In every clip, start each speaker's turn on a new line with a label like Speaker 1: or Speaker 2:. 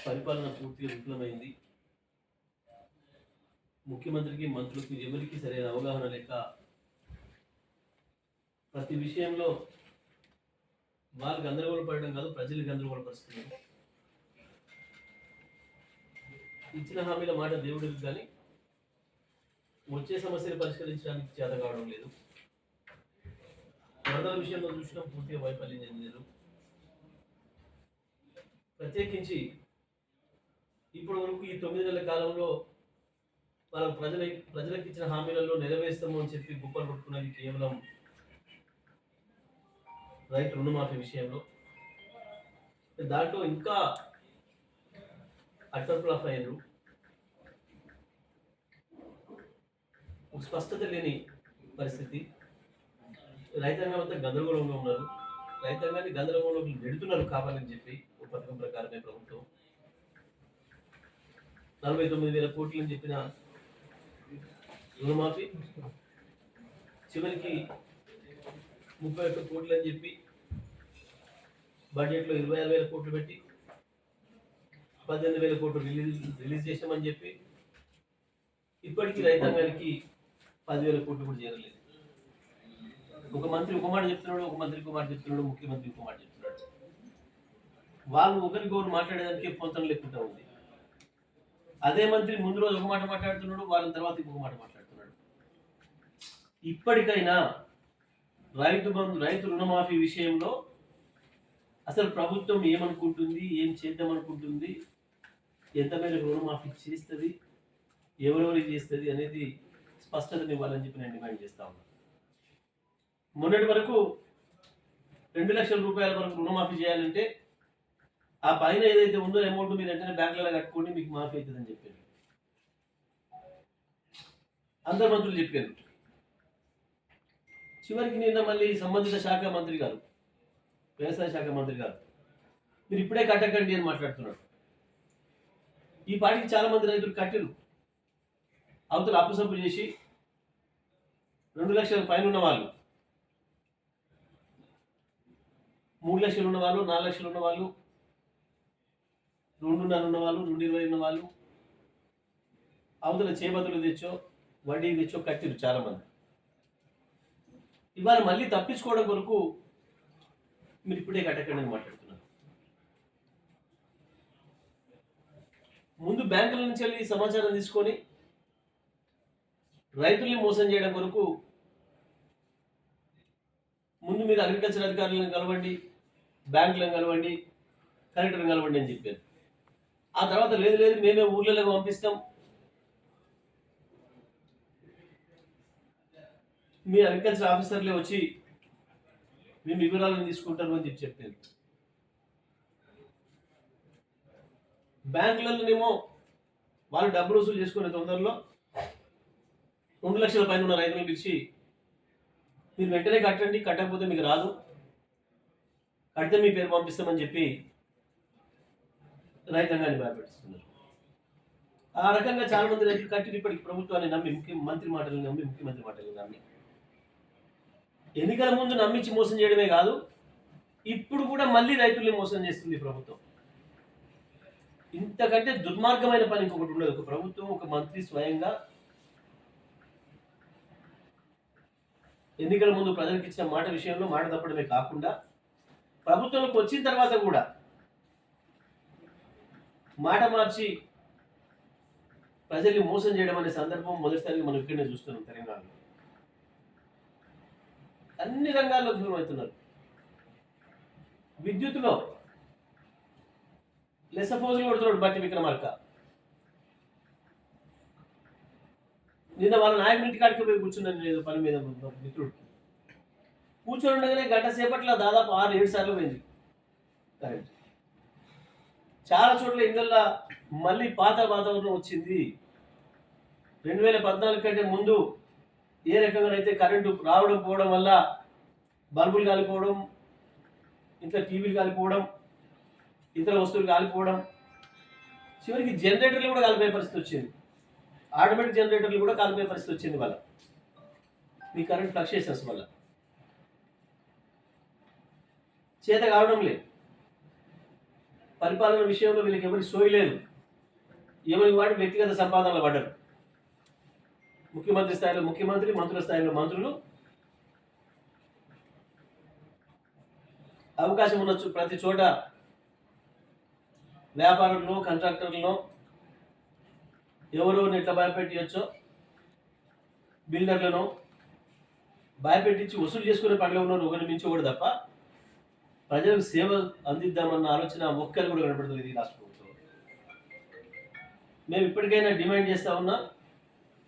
Speaker 1: పరిపాలన పూర్తిగా విఫలమైంది. ముఖ్యమంత్రికి, మంత్రులకు ఎవరికి సరైన అవగాహన లేక ప్రతి విషయంలో వాళ్ళు గందరగోళపడడం కాదు, ప్రజలు గందరగోళపరుస్తున్నారు. ఇచ్చిన హామీల మాట దేవుడికి కానీ వచ్చే సమస్యలు పరిష్కరించడానికి చేత కావడం లేదు. వరదల విషయంలో చూసినా పూర్తిగా వైఫల్యం చెందారు. ప్రత్యేకించి ఇప్పటి వరకు ఈ 9 నెలల కాలంలో వాళ్ళ ప్రజలకు ఇచ్చిన హామీలలో నెరవేరుస్తాము అని చెప్పి గుప్పలు కొట్టుకున్నది కేవలం రైతు రుణమాఫీ విషయంలో. దాంట్లో ఇంకా అటర్ ఫ్లాప్ అయ్యారు. ఒక స్పష్టత లేని పరిస్థితి. రైతాంగం అంతా గందరగోళంగా ఉన్నారు. రైతాంగాన్ని గందరగోళంలో నెడుతున్నారు కావాలని చెప్పి ఒక పథకం ప్రకారమే ప్రభుత్వం 49,000 కోట్లు అని చెప్పిన రుణమాఫీ చివరికి 31 కోట్లు అని చెప్పి బడ్జెట్లో 26,000 కోట్లు పెట్టి 18,000 కోట్లు రిలీజ్ చేసామని చెప్పి ఇప్పటికీ రైతాంగానికి 10,000 కోట్లు కూడా చేరలేదు. ఒక మంత్రి ఒక మాట చెప్తున్నాడు, ఒక మంత్రి ఒక మాట చెప్తున్నాడు, ముఖ్యమంత్రి ఒక మాట చెప్తున్నాడు. వాళ్ళు ఒకరికొకరు మాట్లాడేదానికి పొంతం లేకుండా ఉంది. అదే మంత్రి ముందు రోజు ఒక మాట మాట్లాడుతున్నాడు, వాళ్ళ తర్వాత ఇంకొక మాట మాట్లాడుతున్నాడు. ఇప్పటికైనా రైతు రుణమాఫీ విషయంలో అసలు ప్రభుత్వం ఏమనుకుంటుంది, ఏం చేద్దామనుకుంటుంది, ఎంత మేరకు రుణమాఫీ చేస్తుంది, ఎవరెవరికి చేస్తుంది అనేది స్పష్టతని ఇవ్వాలని చెప్పి నేను డిమాండ్ చేస్తా ఉన్నాను. మొన్నటి వరకు 2 లక్షల రూపాయల వరకు రుణమాఫీ చేయాలంటే ఆ పైన ఏదైతే ఉందో అమౌంట్ మీరు వెంటనే బ్యాంకులలో కట్టుకోండి, మీకు మాఫీ అవుతుందని చెప్పారు. అందరు మంత్రులు చెప్పారు. చివరికి నిన్న మళ్ళీ సంబంధిత శాఖ మంత్రి గారు, వ్యవసాయ శాఖ మంత్రి గారు, మీరు ఇప్పుడే కట్టకండి అని మాట్లాడుతున్నాడు. ఈ పాటికి చాలా మంది రైతులు కట్టిరు. అవతల అప్పుసప్పు చేసి 2 లక్షల పైన ఉన్న వాళ్ళు, 3 లక్షలు ఉన్న వాళ్ళు, 4 లక్షలు ఉన్న వాళ్ళు, 2.5 ఉన్న వాళ్ళు, 2.20 ఉన్న వాళ్ళు, అవతల చేపతులు తెచ్చో వడ్డీ తెచ్చో కట్టిరు చాలా మంది. ఇవాళ మళ్ళీ తప్పించుకోవడం కొరకు మీరు ఇప్పుడే కట్టకండి అని మాట్లాడుతున్నారు. ముందు బ్యాంకుల నుంచి వెళ్ళి సమాచారం తీసుకొని రైతుల్ని మోసం చేయడం కొరకు ముందు మీరు అగ్రికల్చర్ అధికారులను కలవండి, బ్యాంకులను కలవండి, కలెక్టర్ని కలవండి అని చెప్పారు. ఆ తర్వాత లేదు మేమే ఊర్లలోకి పంపిస్తాం, మీ అగ్రికల్చర్ ఆఫీసర్లే వచ్చి మేము వివరాలను తీసుకుంటారు అని చెప్పారు. బ్యాంకులలోనేమో వాళ్ళు డబ్బులు వసూలు చేసుకునే తొందరలో 2 లక్షల పైన ఉన్న రైతులను పిలిచి మీరు వెంటనే కట్టండి, కట్టకపోతే మీకు రాదు, కడితే మీ పేరు పంపిస్తామని చెప్పి రైతాంగాన్ని భయపెట్టిస్తున్నారు. ఆ రకంగా చాలా మంది రైతులు కట్టి ఇప్పటికి ప్రభుత్వాన్ని నమ్మి, ముఖ్యమంత్రి మాటలు నమ్మి, ముఖ్యమంత్రి మాటలు నమ్మి, ఎన్నికల ముందు నమ్మించి మోసం చేయడమే కాదు, ఇప్పుడు కూడా మళ్ళీ రైతుల్ని మోసం చేస్తుంది ప్రభుత్వం. ఇంతకంటే దుర్మార్గమైన పని ఇంకొకటి ఉండదు. ఒక ప్రభుత్వం, ఒక మంత్రి స్వయంగా ఎన్నికల ముందు ప్రజలకు ఇచ్చిన మాట విషయంలో మాట తప్పడమే కాకుండా ప్రభుత్వంలోకి వచ్చిన తర్వాత కూడా మాట మార్చి ప్రజల్ని మోసం చేయడం అనే సందర్భం మొదటిసారిగా మనం ఇక్కడనే చూస్తున్నాం తెలంగాణలో. అన్ని రంగాల్లో విఫలమవుతున్నారు. విద్యుత్తులో లెసఫోజులు కొడుతున్నాడు బట్టి విక్రమార్క. నిన్న వాళ్ళ నాయకుడింటి కాడికి పోయి కూర్చున్నాను లేదు పని మీద మిత్రుడు. కూర్చొని ఉండగానే గంట సేపట్లో దాదాపు 6-7 సార్లు పోయింది కరెంట్. చాలా చోట్ల ఇళ్ళల్లో మళ్ళీ పాత వాతావరణం వచ్చింది. 2014 కంటే ముందు ఏ రకంగానైతే కరెంటు రావడం పోవడం వల్ల బల్బులు కాలిపోవడం, ఇంట్లో టీవీలు కాలిపోవడం, ఇతర వస్తువులు కాలిపోవడం, చివరికి జనరేటర్లు కూడా కాలిపోయే పరిస్థితి వచ్చింది. ఆటోమేటిక్ జనరేటర్లు కూడా కాలిపోయే పరిస్థితి వచ్చింది వల్ల, ఈ కరెంట్ ఫ్లక్చుయేషన్స్ వల్ల. చేత కావడం లేదు. పరిపాలన విషయంలో వీళ్ళకి ఎవరికి సోయలేదు. ఎవరికి వాటి వ్యక్తిగత సంపాదనలు పడ్డారు. ముఖ్యమంత్రి స్థాయిలో ముఖ్యమంత్రి, మంత్రుల స్థాయిలో మంత్రులు, అవకాశం ఉన్న ప్రతి చోట వ్యాపారులను, కాంట్రాక్టర్లను ఎవరో ఎట్లా భయపెట్టచ్చో బిల్డర్లను భయపెట్టించి వసూలు చేసుకునే పనిలో ఉన్నారు ఒకరి మించి ఒకటి తప్ప ప్రజలకు సేవ అందిద్దామన్న ఆలోచన ఒక్కరు కూడా కనపడుతుంది ఈ రాష్ట్ర ప్రభుత్వం. మేము ఇప్పటికైనా డిమాండ్ చేస్తా ఉన్నా,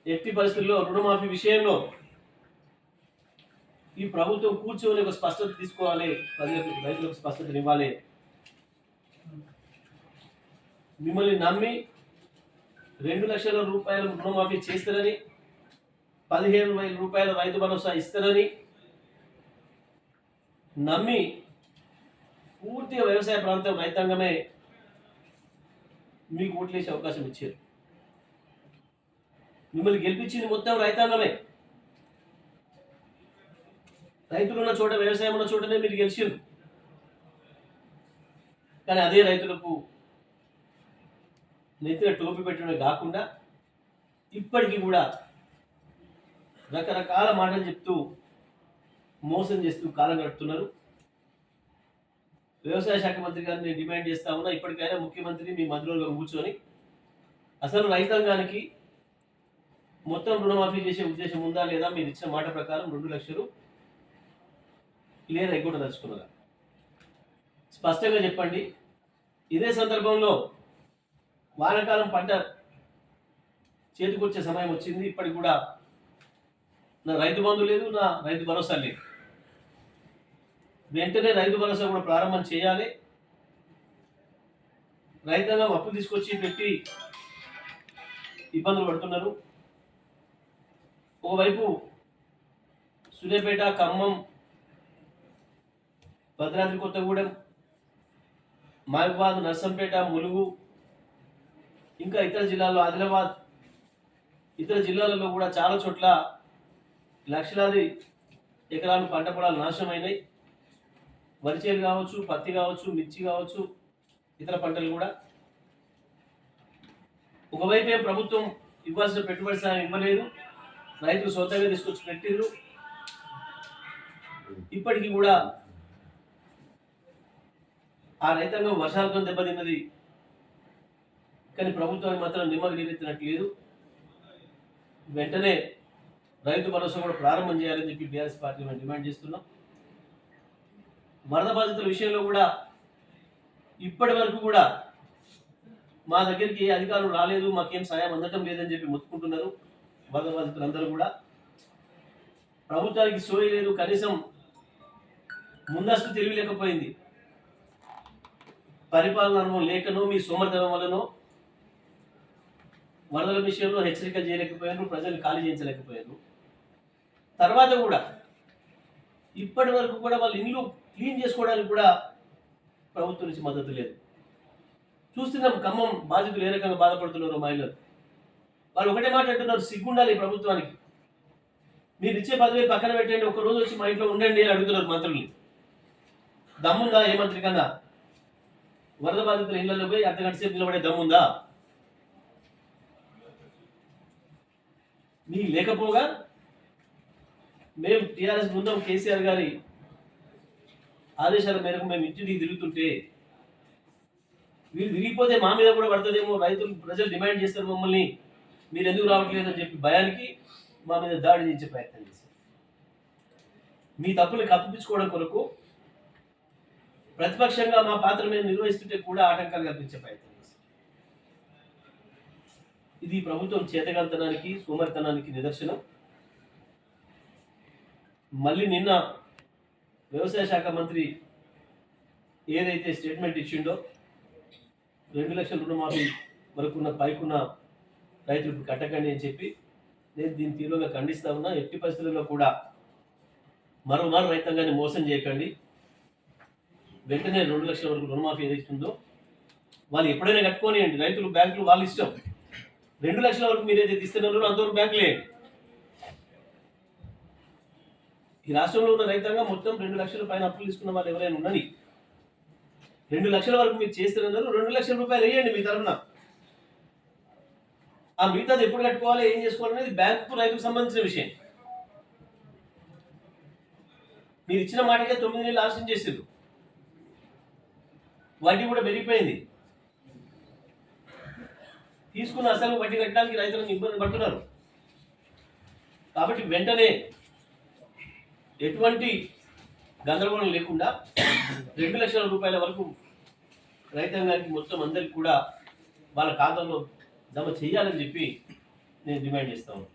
Speaker 1: ఎట్టి పరిస్థితుల్లో రుణమాఫీ విషయంలో ఈ ప్రభుత్వం కూర్చొని ఒక స్పష్టత తీసుకోవాలి, ప్రజలకు రైతులకు స్పష్టత ఇవ్వాలి. మిమ్మల్ని నమ్మి 2 లక్షల రూపాయల రుణమాఫీ చేస్తారని, 15,000 రూపాయల రైతు భరోసా ఇస్తారని నమ్మి పూర్తిగా వ్యవసాయ ప్రాంతం రైతాంగమే మీకు ఓట్లేసే అవకాశం ఇచ్చారు. మిమ్మల్ని గెలిపించింది మొత్తం రైతాంగమే. రైతులు ఉన్న చోట, వ్యవసాయం ఉన్న చోటనే మీరు గెలిచారు. కానీ అదే రైతులకు నెత్తిన టోపీ పెట్టడమే కాకుండా ఇప్పటికీ కూడా రకరకాల మాటలు చెప్తూ మోసం చేస్తూ కాలం గడుపుతున్నారు. వ్యవసాయ శాఖ మంత్రి గారిని నేను డిమాండ్ చేస్తా ఉన్నా, ఇప్పటికైనా ముఖ్యమంత్రి మీ మంత్రులుగా కూర్చొని అసలు రైతాంగానికి మొత్తం రుణమాఫీ చేసే ఉద్దేశం ఉందా లేదా, మీరు ఇచ్చిన మాట ప్రకారం 2 లక్షలు క్లియర్ అయిపోవడం తలుచుకున్నారా స్పష్టంగా చెప్పండి. ఇదే సందర్భంలో వానాకాలం పంట చేతికొచ్చే సమయం వచ్చింది. ఇప్పటికి కూడా నా రైతు బంధు లేదు, నా రైతు భరోసా లేదు. వెంటనే రైతు భరోసా కూడా ప్రారంభం చేయాలి. రైతాంగం అప్పు తీసుకొచ్చి పెట్టి ఇబ్బందులు పడుతున్నారు. ఓవైపు సూర్యాపేట, ఖమ్మం, భద్రాద్రి కొత్తగూడెం, మహబూబాద్, నర్సంపేట, ములుగు, ఇంకా ఇతర జిల్లాల్లో, ఆదిలాబాద్, ఇతర జిల్లాలలో కూడా చాలా చోట్ల లక్షలాది ఎకరాలు పంట పొలాలు నాశనమైనాయి. వరిచేలు కావచ్చు, పత్తి కావచ్చు, మిర్చి కావచ్చు, ఇతర పంటలు కూడా. ఒకవైపే ప్రభుత్వం ఇవ్వాల్సిన పెట్టుబడి సాయం ఇవ్వలేదు, రైతులు సొంతంగా తీసుకొచ్చి పెట్టిర్రు. ఇప్పటికీ కూడా ఆ రైతాంగం వర్షాలతో దెబ్బతిన్నది, కానీ ప్రభుత్వానికి మాత్రం నిమ్మకు నీరెత్తినట్లేదు. వెంటనే రైతు భరోసా కూడా ప్రారంభం చేయాలని చెప్పి బీఆర్ఎస్ పార్టీ మేము డిమాండ్ చేస్తున్నాం. వరద బాధితుల విషయంలో కూడా ఇప్పటి వరకు కూడా మా దగ్గరికి ఏ అధికారులు రాలేదు, మాకేం సాయం అందటం లేదని చెప్పి మొత్తుకుంటున్నారు వరద బాధితులందరూ కూడా. ప్రభుత్వానికి సోయి లేదు, కనీసం ముందస్తు తెలివి లేకపోయింది. పరిపాలన అనుభవం లేకనో, మీ సోమర్థనం వల్లనో వరదల విషయంలో హెచ్చరిక చేయలేకపోయారు, ప్రజలు ఖాళీ చేయించలేకపోయారు. తర్వాత కూడా ఇప్పటి వరకు కూడా వాళ్ళ ఇల్లు క్లీన్ చేసుకోవడానికి కూడా ప్రభుత్వం నుంచి మద్దతు లేదు. చూస్తున్నాం ఖమ్మం బాధితులు ఏ రకంగా బాధపడుతున్నారు మహిళలు. వాళ్ళు ఒకటే మాట అంటున్నారు, సిగ్గుండాలి ప్రభుత్వానికి. మీరు ఇచ్చే 10,000 పక్కన పెట్టండి, ఒక రోజు వచ్చి మా ఇంట్లో ఉండండి అని అడుగుతున్నారు మంత్రుల్ని. దమ్ముందా ఏ మంత్రి కన్నా? వరద బాధితుల ఇళ్లలో పోయి అర్ధగంట సేపు నిలబడే దమ్ముందా? మీ లేకపోగా మేము టీఆర్ఎస్ బృందం కేసీఆర్ గారి ఆదేశాల మేరకు మేము ఇంటికి తిరుగుతుంటే వీళ్ళు తిరిగిపోతే మా మీద కూడా పడుతుందేమో, రైతులు ప్రజలు డిమాండ్ చేస్తారు మమ్మల్ని, మీరు ఎందుకు రావట్లేదని చెప్పి భయానికి మా మీద దాడి చేసే ప్రయత్నం చేశారు. మీ తప్పులు కప్పించుకోవడం కొరకు ప్రతిపక్షంగా మా పాత్ర మేము నిర్వహిస్తుంటే కూడా ఆటంకాలు కల్పించే ప్రయత్నం చేశారు. ఇది ప్రభుత్వం చేతగాంతనానికి, సోమరితనానికి నిదర్శనం. మళ్ళీ నిన్న వ్యవసాయ శాఖ మంత్రి ఏదైతే స్టేట్మెంట్ ఇచ్చిండో 2 లక్షల రుణమాఫీ వరకున్న పైకున్న రైతులకు కట్టకండి అని చెప్పి, నేను దీన్ని తీవ్రంగా ఖండిస్తా ఉన్నా. ఎట్టి పరిస్థితుల్లో కూడా మరోమారు రైతాంగాన్ని మోసం చేయకండి. వెంటనే 2 లక్షల వరకు రుణమాఫీ ఏదైతే ఉందో వాళ్ళు ఎప్పుడైనా కట్టుకోనియండి, రైతులు బ్యాంకులు వాళ్ళ ఇష్టం. 2 లక్షల వరకు మీరు ఏదైతే ఇస్తున్నారో అంతవరకు బ్యాంకులు వేయండి. ఈ రాష్ట్రంలో ఉన్న రైతాంగం మొత్తం 2 లక్షల పైన అప్పులు తీసుకున్న వాళ్ళు ఎవరైనా ఉన్నది 2 లక్షల వరకు మీరు చేస్తున్నారు, 2 లక్షల రూపాయలు వేయండి మీ తరఫున. ఆ మిగతాది ఎప్పుడు కట్టుకోవాలి, ఏం చేసుకోవాలనేది బ్యాంకు రైతుకు సంబంధించిన విషయం. మీరు ఇచ్చిన మాటకే 9 నెలలు ఆలస్యం చేసారు, వడ్డీ కూడా పెరిగిపోయింది. తీసుకున్న అసలు వడ్డీ కట్టడానికి రైతులకు ఇబ్బంది పడుతున్నారు. కాబట్టి వెంటనే ఎటువంటి గందరగోళం లేకుండా 2 లక్షల రూపాయల వరకు రైతాంగానికి మొత్తం అందరికి కూడా వాళ్ళ ఖాతాలో జమ చేయాలని చెప్పి నేను డిమాండ్ చేస్తాను.